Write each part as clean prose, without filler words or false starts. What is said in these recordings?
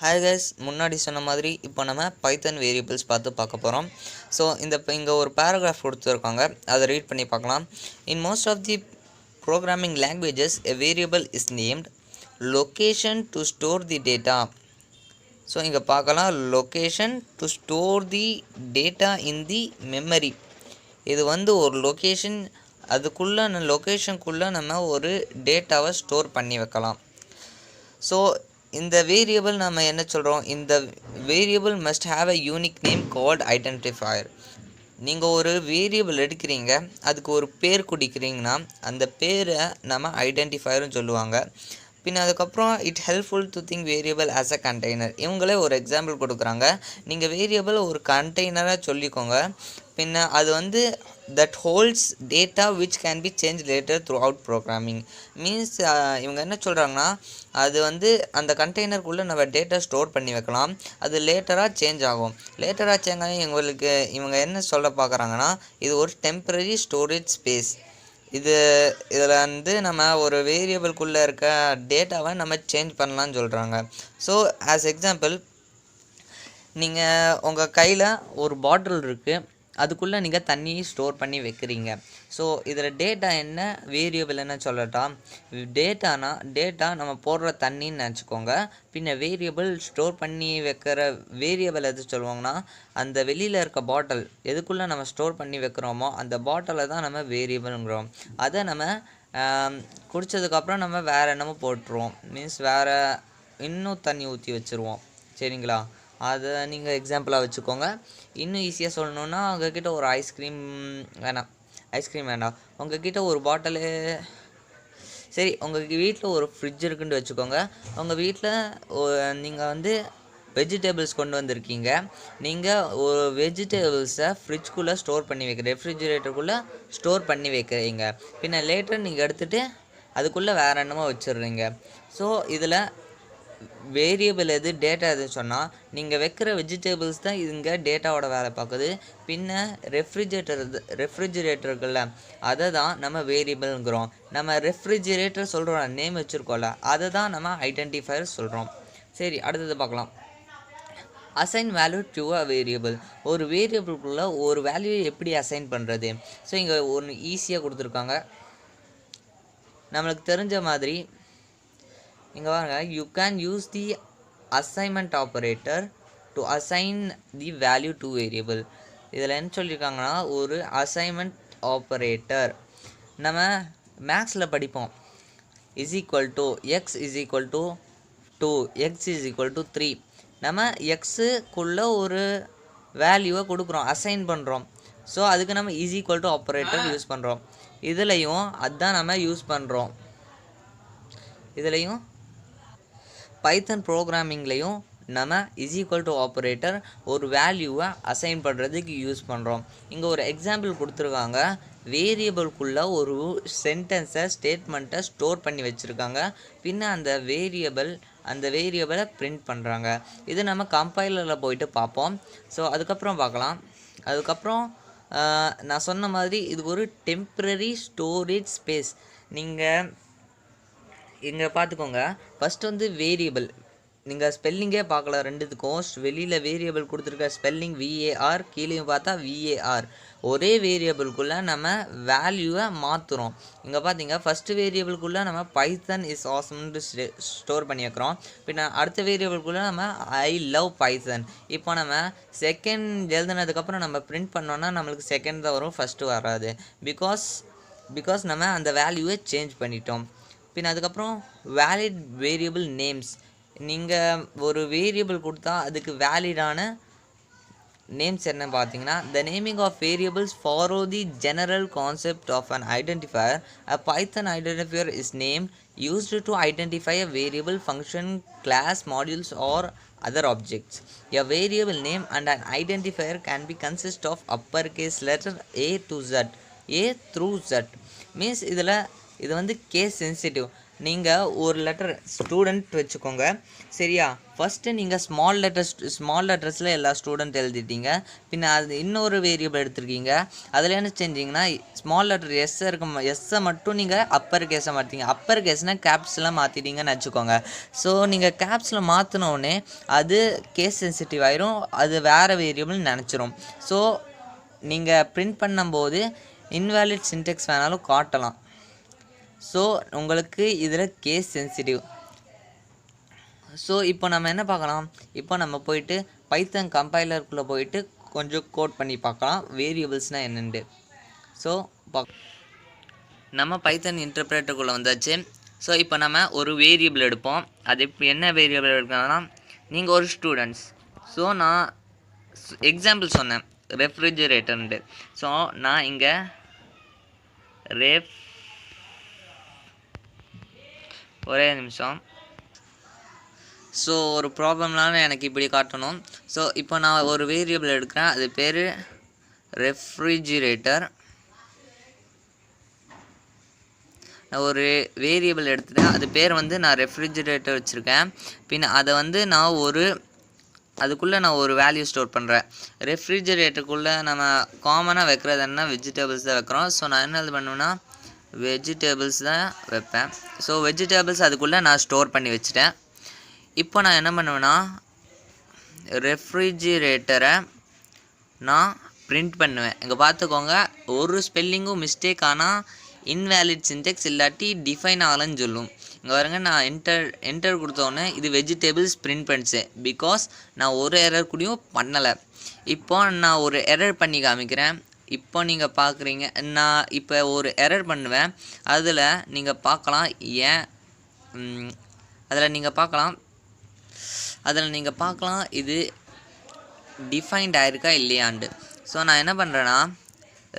Hi guys, முன்னாடி சொன்ன மாதிரி இப்போ நம்ம பைத்தன் வேரியபிள்ஸ் பார்க்க போகிறோம். ஸோ இங்கே ஒரு பேராகிராஃப் கொடுத்துருக்காங்க, அதை ரீட் பண்ணி பார்க்கலாம். In most of the programming languages a variable is named location to store the data. So இங்கே பார்க்கலாம், location to store the data in the memory. இது ஒரு லொக்கேஷன், லொக்கேஷனுக்குள்ளே நம்ம ஒரு டேட்டாவை ஸ்டோர் பண்ணி வைக்கலாம். ஸோ இந்த வேரியபிள் நம்ம என்ன சொல்கிறோம், இந்த variable must have a unique name called identifier. நீங்கள் ஒரு வேரியபிள் எடுக்கிறீங்க, அதுக்கு ஒரு பேர் குடிக்கிறீங்கன்னா அந்த பேரை நம்ம ஐடென்டிஃபையர்னு சொல்லுவாங்க. பின்ன அதுக்கப்புறம் it helpful to think variable as a container. இவங்களே ஒரு எக்ஸாம்பிள் கொடுக்குறாங்க. நீங்கள் வேரியபிள் ஒரு கண்டெய்னராக சொல்லிக்கோங்க. பின்ன அது that holds data which can be change later through out programming. Means இவங்க என்ன சொல்கிறாங்கன்னா, அது அந்த கண்டெய்னருக்குள்ளே நம்ம டேட்டா ஸ்டோர் பண்ணி வைக்கலாம். அது லேட்டராக சேஞ்ச் ஆகும். இவங்க என்ன சொல்ல பார்க்குறாங்கன்னா, இது ஒரு டெம்பரரி ஸ்டோரேஜ் ஸ்பேஸ். இதில் நம்ம ஒரு வேரியபிள்குள்ளே இருக்க டேட்டாவை நம்ம சேஞ்ச் பண்ணலான்னு சொல்கிறாங்க. ஸோ ஆஸ் எக்ஸாம்பிள், நீங்கள் உங்கள் கையில் ஒரு பாட்டில் இருக்குது, அதுக்குள்ளே நீங்கள் தண்ணி ஸ்டோர் பண்ணி வைக்கிறீங்க. ஸோ இதில் டேட்டா என்ன, வேரியபிள் என்ன சொல்லட்டா? டேட்டா நம்ம போடுற தண்ணின்னு நினச்சிக்கோங்க. பின்ன வேரியபிள் ஸ்டோர் பண்ணி வைக்கிற வேரியபிள் எது சொல்லுவாங்கன்னா, அந்த வெளியில் இருக்க பாட்டில் எதுக்குள்ளே நம்ம ஸ்டோர் பண்ணி வைக்கிறோமோ அந்த பாட்டிலை தான் நம்ம வேரியபிள்ங்கிறோம். அதை நம்ம குடித்ததுக்கப்புறம் நம்ம வேறு என்னமோ போட்டுருவோம். மீன்ஸ் வேறு இன்னும் தண்ணி ஊற்றி வச்சுருவோம். சரிங்களா? அதை நீங்கள் எக்ஸாம்பிளாக வச்சுக்கோங்க. இன்னும் ஈஸியாக சொல்லணுன்னா, உங்கள்கிட்ட ஒரு ஐஸ்கிரீம் வேண்டாம், உங்கள்கிட்ட ஒரு பாட்டிலு, சரி உங்கள் வீட்டில் ஒரு ஃப்ரிட்ஜ் இருக்குன்னு வச்சுக்கோங்க. உங்கள் வீட்டில் நீங்கள் வெஜிடபிள்ஸ் கொண்டு வந்திருக்கீங்க. நீங்கள் ஒரு வெஜிடபிள்ஸை ஃப்ரிட்ஜ்குள்ளே ஸ்டோர் பண்ணி ரெஃப்ரிஜிரேட்டருக்குள்ளே ஸ்டோர் பண்ணி வைக்கிறீங்க. பின்ன லேட்டர் நீங்கள் எடுத்துகிட்டு அதுக்குள்ளே வேறு என்னமோ வச்சிடுறீங்க. ஸோ இதில் வேரியபிள் எது, டேட்டா எதுன்னு சொன்னால், நீங்கள் வைக்கிற வெஜிடபிள்ஸ் தான் இங்கே டேட்டாவோட வேலை பார்க்குது. பின்ன ரெஃப்ரிஜிரேட்டருக்குள்ள அதை தான் நம்ம வேரியபிள்ங்கிறோம். நம்ம ரெஃப்ரிஜிரேட்டர் சொல்கிறோம், நேம் வச்சுருக்கோம்ல, அதை தான் நம்ம ஐடென்டிஃபையர் சொல்கிறோம். சரி, அடுத்தது பார்க்கலாம். Assign value to a variable. ஒரு வேரியபிள்குள்ளே ஒரு வேல்யூ எப்படி அசைன் பண்ணுறது? ஸோ இங்கே ஒன்று ஈஸியாக கொடுத்துருக்காங்க. நம்மளுக்கு தெரிஞ்ச மாதிரி இங்கே பாருங்க, you can use the assignment operator to assign the value to variable. இதில் என்ன சொல்லியிருக்காங்கன்னா, ஒரு அசைன்மெண்ட் ஆப்ரேட்டர் நம்ம மேக்ஸில் படிப்போம். Is equal to X is equal to 2, X is equal to 3. நம்ம எக்ஸுக்குள்ளே ஒரு வேல்யூவை கொடுக்குறோம், அசைன் பண்ணுறோம். ஸோ அதுக்கு நம்ம is equal to operator use பண்ணுறோம். இதுலேயும் அதுதான் நம்ம யூஸ் பண்ணுறோம். இதுலேயும் பைத்தன் ப்ரோக்ராமிங்லேயும் நம்ம இஸ் ஈக்குவல் டு ஆப்ரேட்டர் ஒரு வேல்யூவை அசைன் பண்ணுறதுக்கு யூஸ் பண்ணுறோம். இங்கே ஒரு எக்ஸாம்பிள் கொடுத்துருக்காங்க. வேரியபிள்குள்ளே ஒரு சென்டென்ஸை, ஸ்டேட்மெண்ட்டை ஸ்டோர் பண்ணி வச்சுருக்காங்க. பின்ன அந்த வேரியபிளை பிரிண்ட் பண்ணுறாங்க. இது நம்ம கம்பைலரில் போயிட்டு பார்ப்போம். ஸோ அதுக்கப்புறம் பார்க்கலாம். அதுக்கப்புறம் நான் சொன்ன மாதிரி இது ஒரு டெம்ப்ரரி ஸ்டோரேஜ் ஸ்பேஸ். நீங்கள் இங்கே பார்த்துக்கோங்க. ஃபஸ்ட்டு வேரியபிள், நீங்கள் ஸ்பெல்லிங்கே பார்க்கல, ரெண்டுத்துக்கும் வெளியில் வேரியபிள் கொடுத்துருக்க ஸ்பெல்லிங் VAR, கீழேயும் பார்த்தா VAR. ஒரே வேரியபிள்குள்ளே நம்ம வேல்யூவை மாற்றுறோம். இங்கே பார்த்தீங்க, ஃபஸ்ட்டு வேரியபிள்குள்ளே நம்ம பைத்தன் இஸ் ஆசம்னு ஸ்டோர் பண்ணி வைக்கிறோம். பின்ன அடுத்த வேரியபிள்குள்ளே நம்ம ஐ லவ் பைத்தன். இப்போ நம்ம செகண்ட் எழுதுனதுக்கப்புறம் நம்ம பிரிண்ட் பண்ணோன்னா நம்மளுக்கு செகண்ட் தான் வரும், ஃபஸ்ட்டு வராது. பிகாஸ் நம்ம அந்த வேல்யூவை சேஞ்ச் பண்ணிட்டோம். பின் அதுக்கப்புறம் வேலிட் வேரியபிள் நேம்ஸ். நீங்கள் ஒரு வேரியபிள் கொடுத்தா அதுக்கு வேலிடான நேம்ஸ் என்ன பார்த்தீங்கன்னா, the naming of variables follow the general concept of an identifier. A Python identifier is name used to identify a variable, function, class, modules or other objects. A variable name and an identifier can be consist of uppercase letter A through Z. Means இது case sensitive. நீங்கள் ஒரு letter student வச்சுக்கோங்க சரியா. First நீங்கள் small லெட்டர்ஸில் எல்லா student எழுதிட்டீங்க. பின்ன அது இன்னொரு வேரியபிள் எடுத்துருக்கீங்க. அதில் என்ன செஞ்சீங்கன்னா ஸ்மால் லெட்டர் எஸ்ஸை மட்டும் நீங்கள் அப்பர் கேஸை மாற்றிங்க. அப்பர் கேஸ்னால் கேப்ஸ்லாம் மாற்றிட்டீங்கன்னு வச்சுக்கோங்க. ஸோ நீங்கள் கேப்ஸில் மாற்றினோடனே அது கேஸ் சென்சிட்டிவ் ஆயிரும், அது வேறு வேரியபிள்னு நினச்சிரும். ஸோ நீங்கள் பிரிண்ட் பண்ணும்போது இன்வேலிட் சின்டெக்ஸ் வேணாலும் காட்டலாம். ஸோ உங்களுக்கு இதில் கேஸ் சென்சிட்டிவ். ஸோ இப்போ நம்ம என்ன பார்க்கலாம், இப்போ நம்ம போயிட்டு பைத்தன் கம்பைலருக்குள்ளே போயிட்டு கொஞ்சம் கோட் பண்ணி பார்க்கலாம் வேரியபிள்ஸ்னால் என்னென்று. ஸோ நம்ம பைத்தன் இன்டர்பிரேட்டருக்குள்ளே வந்தாச்சு. ஸோ இப்போ நம்ம ஒரு வேரியபிள் எடுப்போம். அது இப்போ என்ன வேரியபிள் எடுக்கணும்னா, நீங்கள் ஒரு ஸ்டூடெண்ட்ஸ். ஸோ நான் எக்ஸாம்பிள் சொன்னேன் ரெஃப்ரிஜரேட்டர்ன்ட்டு. ஸோ நான் இங்கே ஒரே நிமிஷம். ஸோ ஒரு ப்ராப்ளம்னால எனக்கு இப்படி காட்டணும். ஸோ இப்போ நான் ஒரு வேரியபிள் எடுக்கிறேன், அது பேர் ரெஃப்ரிஜிரேட்டர். நான் ஒரு வேரியபிள் எடுத்துட்டேன், அது பேர் வந்து நான் ரெஃப்ரிஜிரேட்டர் வச்சுருக்கேன். பின்ன அதை வந்து நான் அதுக்குள்ளே நான் ஒரு வேல்யூ ஸ்டோர் பண்ணுறேன். ரெஃப்ரிஜிரேட்டருக்குள்ளே நம்ம காமனாக வைக்கிறது என்ன, வெஜிடபிள்ஸ் தான் வைக்கிறோம். ஸோ நான் என்ன பண்ணுவேன்னா வெஜிடபிள்ஸ் தான் வைப்பேன். ஸோ வெஜிடபிள்ஸ் அதுக்குள்ளே நான் ஸ்டோர் பண்ணி வச்சுட்டேன். இப்போ நான் என்ன பண்ணுவேன்னா ரெஃப்ரிஜிரேட்டரை நான் பிரிண்ட் பண்ணுவேன். இங்கே பார்த்துக்கோங்க, ஒரு ஸ்பெல்லிங்கும் மிஸ்டேக் ஆனால் இன்வேலிட் சின்டெக்ஸ் இல்லாட்டி டிஃபைன் ஆகலன்னு சொல்லும். இங்கே பாருங்க, நான் என்டர் கொடுத்தோன்னே இது வெஜிடபிள்ஸ் பிரிண்ட் பண்ணிச்சேன். பிகாஸ் நான் ஒரு எரர் கூடயும் பண்ணலை. இப்போ நான் ஒரு எரர் பண்ணி காமிக்கிறேன். இப்போ நீங்கள் பார்க்குறீங்க, நான் இப்போ ஒரு எரர் பண்ணுவேன். அதில் நீங்கள் பார்க்கலாம் அதில் நீங்கள் பார்க்கலாம் இது டிஃபைன்ட் ஆயிருக்கா இல்லையாண்டு. ஸோ நான் என்ன பண்ணுறேன்னா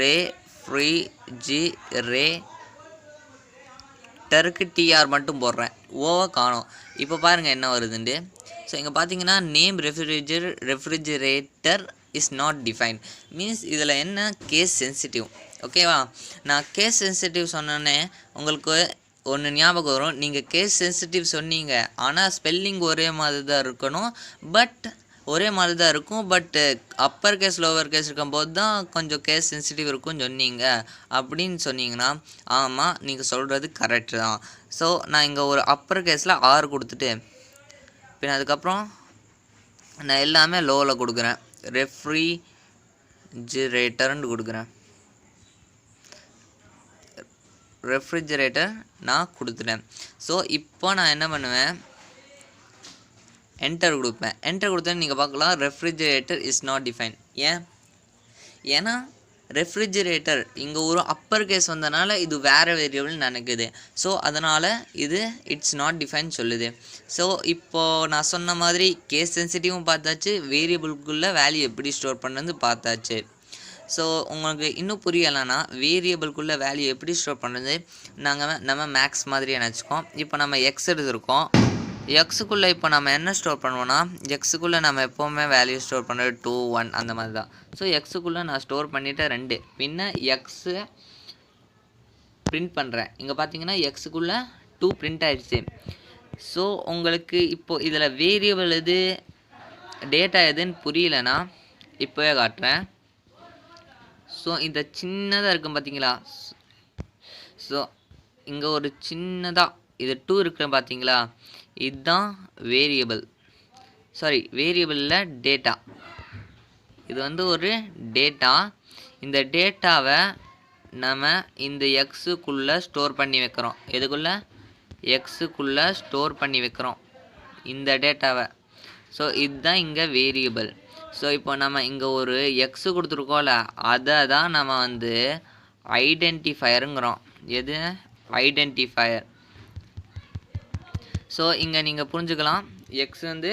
ரெஃப்ரிஜிரேட்டருக்கு டிஆர் மட்டும் போடுறேன், ஓவை காணோம். இப்போ பாருங்கள் என்ன வருதுண்டு. ஸோ இங்கே பார்த்தீங்கன்னா name refrigerator is not define. Means இதில் என்ன கேஸ் சென்சிட்டிவ். ஓகேவா, நான் கேஸ் சென்சிட்டிவ் சொன்னோன்னே உங்களுக்கு ஒன்று ஞாபகம் வரும். நீங்கள் கேஸ் சென்சிட்டிவ் சொன்னீங்க, ஆனால் ஸ்பெல்லிங் ஒரே மாதிரி தான் இருக்கணும். But upper case lower case இருக்கும்போது தான் கொஞ்சம் கேஸ் சென்சிட்டிவ் இருக்கும்னு சொன்னீங்க அப்படின்னு சொன்னீங்கன்னா ஆமாம், நீங்கள் சொல்கிறது கரெக்டு தான். ஸோ நான் இங்கே ஒரு அப்பர் கேஸில் 6 கொடுத்துட்டு பின்ன அதுக்கப்புறம் நான் எல்லாமே லோவில் கொடுக்குறேன், ரெஃப்ரிஜிரேட்டர்னு கொடுக்குறேன். ரெஃப்ரிஜிரேட்டர் நான் கொடுத்துட்டேன். ஸோ இப்போ நான் என்ன பண்ணுவேன், என்டர் கொடுப்பேன். என்டர் கொடுத்தேன்னு நீங்கள் பார்க்கலாம் ரெஃப்ரிஜிரேட்டர் இஸ் நாட் டிஃபைன். ஏன்னா ரெஃப்ரிஜிரேட்டர் இங்கே ஒரு அப்பர் கேஸ் வந்தனால இது வேறு வேரியபிள் நினைக்குது. ஸோ அதனால் இது இட்ஸ் நாட் டிஃபைன் சொல்லுது. ஸோ இப்போது நான் சொன்ன மாதிரி கேஸ் சென்சிட்டிவும் பார்த்தாச்சு, வேரியபிள்குள்ளே வேல்யூ எப்படி ஸ்டோர் பண்ணுறது பார்த்தாச்சு. ஸோ உங்களுக்கு இன்னும் புரியலைன்னா வேரியபிள்குள்ளே வேல்யூ எப்படி ஸ்டோர் பண்ணுறது நம்ம மேக்ஸ் மாதிரி நினச்சிக்கோம். இப்போ நம்ம எக்ஸ் எடுத்துருக்கோம், எக்ஸுக்குள்ளே இப்போ நம்ம என்ன ஸ்டோர் பண்ணுவோன்னா எக்ஸுக்குள்ளே நம்ம எப்போவுமே வேல்யூ ஸ்டோர் பண்ணுறது 2 1 அந்த மாதிரி தான். ஸோ எக்ஸுக்குள்ளே நான் ஸ்டோர் பண்ணிவிட்டேன் 2, பின்ன எக்ஸு பிரிண்ட் பண்ணுறேன். இங்கே பார்த்தீங்கன்னா எக்ஸுக்குள்ளே 2 பிரிண்ட் ஆகிடுச்சு. ஸோ உங்களுக்கு இப்போது இதில் வேரியபிள் எது டேட்டா எதுன்னு புரியலைன்னா இப்போவே காட்டுறேன். ஸோ இந்த சின்னதாக இருக்கும் பார்த்தீங்களா, ஸோ இங்கே ஒரு சின்னதாக இது 2 இருக்கிற பார்த்தீங்களா, இதுதான் வேரியபிளில் டேட்டா. இது வந்து ஒரு டேட்டா. இந்த டேட்டாவை நம்ம இந்த எக்ஸுக்குள்ளே ஸ்டோர் பண்ணி வைக்கிறோம். எதுக்குள்ளே, எக்ஸுக்குள்ளே ஸ்டோர் பண்ணி வைக்கிறோம் இந்த டேட்டாவை. ஸோ இதுதான் இங்கே வேரியபிள். ஸோ இப்போ நம்ம இங்கே ஒரு எக்ஸு கொடுத்துருக்கோம்ல, அதை தான் நம்ம வந்து ஐடென்டிஃபயருங்கிறோம். எது ஐடென்டிஃபயர். ஸோ இங்கே நீங்கள் புரிஞ்சுக்கலாம், எக்ஸ் வந்து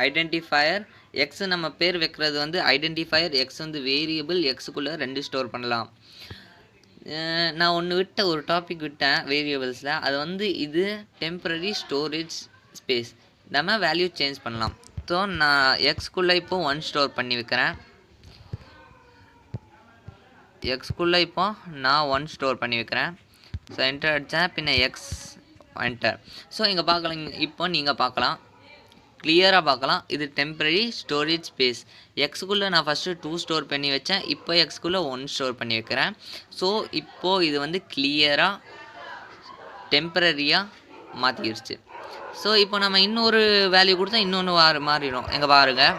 ஐடென்டிஃபயர், எக்ஸு நம்ம பேர் வைக்கிறது வந்து ஐடென்டிஃபயர், எக்ஸ் வந்து வேரியபிள், எக்ஸுக்குள்ளே 2 ஸ்டோர் பண்ணலாம். நான் ஒரு டாபிக் விட்டேன் வேரியபிள்ஸில், அது வந்து இது டெம்பரரி ஸ்டோரேஜ் ஸ்பேஸ், நம்ம வேல்யூ சேஞ்ச் பண்ணலாம். ஸோ நான் எக்ஸ்குள்ளே இப்போ 1 ஸ்டோர் பண்ணி வைக்கிறேன். எக்ஸ்குள்ளே இப்போ நான் 1 ஸ்டோர் பண்ணி வைக்கிறேன். ஸோ என்டர் அடித்தேன், பின்ன எக்ஸ் என்டர். ஸோ இங்கே பார்க்கலாம், இப்போ நீங்கள் பார்க்கலாம், கிளியராக பார்க்கலாம், இது டெம்பரரி ஸ்டோரேஜ் ஸ்பேஸ். எக்ஸுக்குள்ளே நான் ஃபஸ்ட்டு 2 ஸ்டோர் பண்ணி வச்சேன், இப்போ எக்ஸுக்குள்ளே 1 ஸ்டோர் பண்ணி வைக்கிறேன். ஸோ இப்போது இது வந்து கிளியராக டெம்பரரியாக மாற்றிடுச்சு. ஸோ இப்போ நம்ம இன்னொரு வேல்யூ கொடுத்தா இன்னொன்று மாறிடும். எங்கே பாருங்கள்,